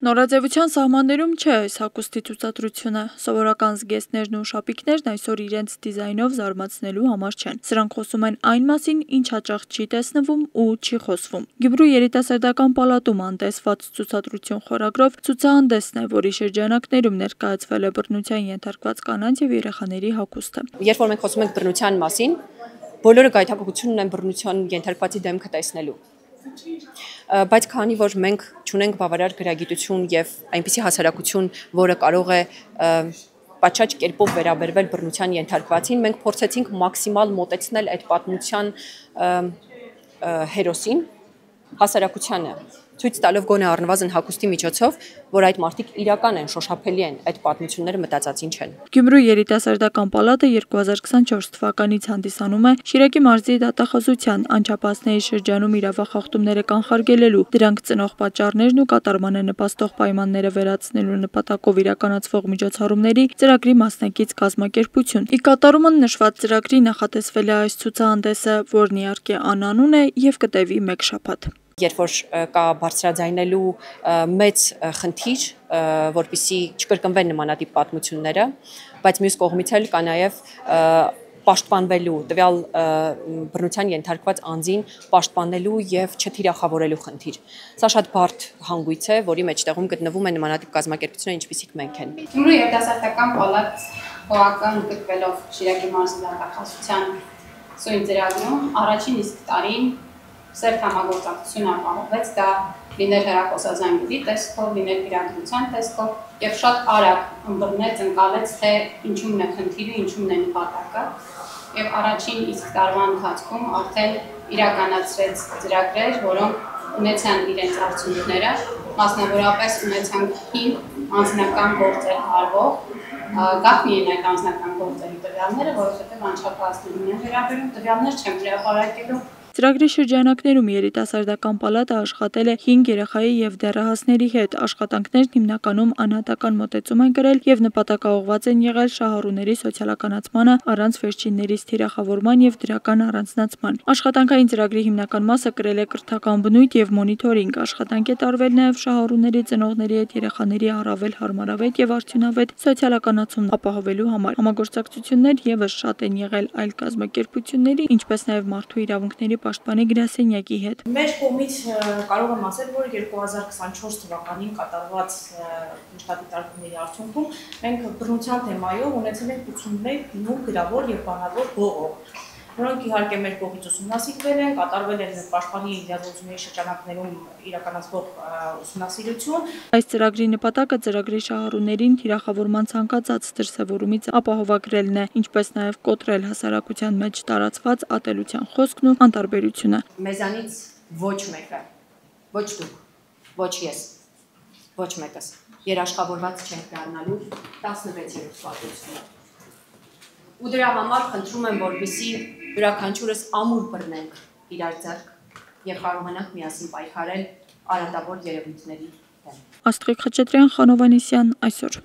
Նորաձևության սահմաններում չէ այս հագուստի ցուցադրությունը, սովորական զգեստներն ու շապիկներն այսօր իրենց դիզայնով զարմացնելու համար չեն, սրանք խոսում են այն մասին, ինչ հաճախ չի տեսնվում ու չի խոսվում։ Գյումրու երիտասարդական պալատում անտեսված ցուցադրություն խորագրով ցուցահանդեսն է, որի շրջանակներում ներկայացվել է բռնության ենթարկված կանանց եւ երեխաների հագուստը։ Երբ որ մենք խոսում ենք բռնության մասին, բոլորը գայթակղություն ունեն բռնության ենթարկվածի դեմքը տեսնելու։ Բայց քանի որ մենք չունենք բավարար գրագիտություն եւ այնպիսի հասարակություն, որը կարող է պատշաճ կերպով վերաբերվել բռնության ենթարկվածին, մենք փորձեցինք մաքսիմալ մոտեցնել այդ պատմության հերոսին, հասարակությանը, ցույց տալով գոնե առնվազն հագուստի միջոցով, որ այդ մարդիկ իրական են, շոշափելի են, այդ պատմությունները մտածածին չեն։ Գյումրու երիտասարդական պալատը 2024 թվականից հանդիսանում է Շիրակի մարզի դատախազության անչափահասների շրջանում իրավախախտումները կանխարգելելու, դրանք ծնող պատճառներն ու կատարմանը նպաստող պայմանները վերացնելու նպատակով իրականացվող միջոցառումների ծրագրի մասնակից կազմակերպություն։ Ի կատարումը նշված ծրագրի նախատեսվել է այս ցուցահանդեսը, որն իհարկե անանուն է եւ կտևի 1 շաբաթ։ Երբ որ կա բարձրաձայնելու մեծ խնդիր, որպեսզի չկրկնվեն նմանատիպ պատմությունները, բայց մյուս կողմից էլ կա նաև պաշտպանվելու, տվյալ բռնության ենթարկված անձին պաշտպանելու եւ չթիրախավորելու խնդիր։ Սա շատ բարդ հանգույց է, որի մեջտեղում գտնվում է նմանատիպ կազմակերպություններ, ինչպիսիք մենք են։ Գյումրու երիտասարդական պալատ հողական գտնվելով Շիրակի մարզի դատախազության սույն ծրագրում առաջին իսկ տարին սերտ համագործակցություն ապահովվեց, դա լիներ հեռախոսազանգերի տեսքով, լիներ գրագրության տեսքով եւ շատ արագ ըմբռնեց, ընկալեց, թե ինչումն է խնդիրը, ինչումն է նպատակը եւ առաջին իսկ տարվա ընթացքում արդեն իրականացրեց ծրագրեր, որոնք ունեցան իրենց արդյունքները, մասնավորապես ունեցանք 5 անձնական գործեր արվող, գաղտնի են այդ անձնական գործերի տվյալները, որովհետեւ անչափահասներին են վերաբերում, տվյալներ չեմ հրապարակելու։ Ծրագրի շրջանակներում երիտասարդական պալատը աշխատել է 5 երեխայի եւ դեռահասների հետ, աշխատանքներն հիմնականում անհատական մոտեցում են կրել եւ նպատակաուղղված են եղել շահառուների սոցիալականացմանը առանց վերջիններից թիրախավորման եւ դրական առանձնացման։ Աշխատանքային ծրագրի հիմնական մասը կրել է կրթական բնույթ եւ մոնիթորինգ, աշխատանք է տարվել նաեւ շահառուների ծնողների հետ երեխաների առավել հարմարավետ եւ արդյունավետ սոցիալականացում ապահովելու համար։ Համագործակցություններ եւս շատ են եղել այլ կազմակերպությունների, ինչպես նաեւ մարդու իրավունքների պաշտպանի գրասենյակի հետ։ Մեր կողմից կարող եմ ասել, որ 2024 թվականին կատարված մշտադիտարկումների արդյունքում մենք բռնության թեմայով ունեցել ենք 81 նույն գրավոր եւ բանավոր բողոք, որոնք իհարկե մեր կողմից ուսումնասիրվել են, կատարվել են պաշտպանի իրավունքների շրջանակներում իրականացվող ուսումնասիրություն։ Այս ծրագրի նպատակը ծրագրի շահառուներին թիրախավորման ցանկացած դրսևորումից ապահովագրելն է, ինչպես նաև կոտրել հասարակության մեջ տարածված ատելության խոսքն ու անտարբերությունը։ Մեզանից ոչ մեկը, ոչ դուք, ոչ ես, ոչ մեկս երաշխավորված չենք դառնալու 16-րդ պատմությունը։ Ու դրա համար խնդրում եմ, որպեսզի յուրաքանչյուրս ամուր բռնենք իրար ձեռք եւ կարողանանք միասին պայքարել արատավոր երևույթների դեմ։ Աստղիկ Խաչատրյան, Խանով Անիսյան, այսօր։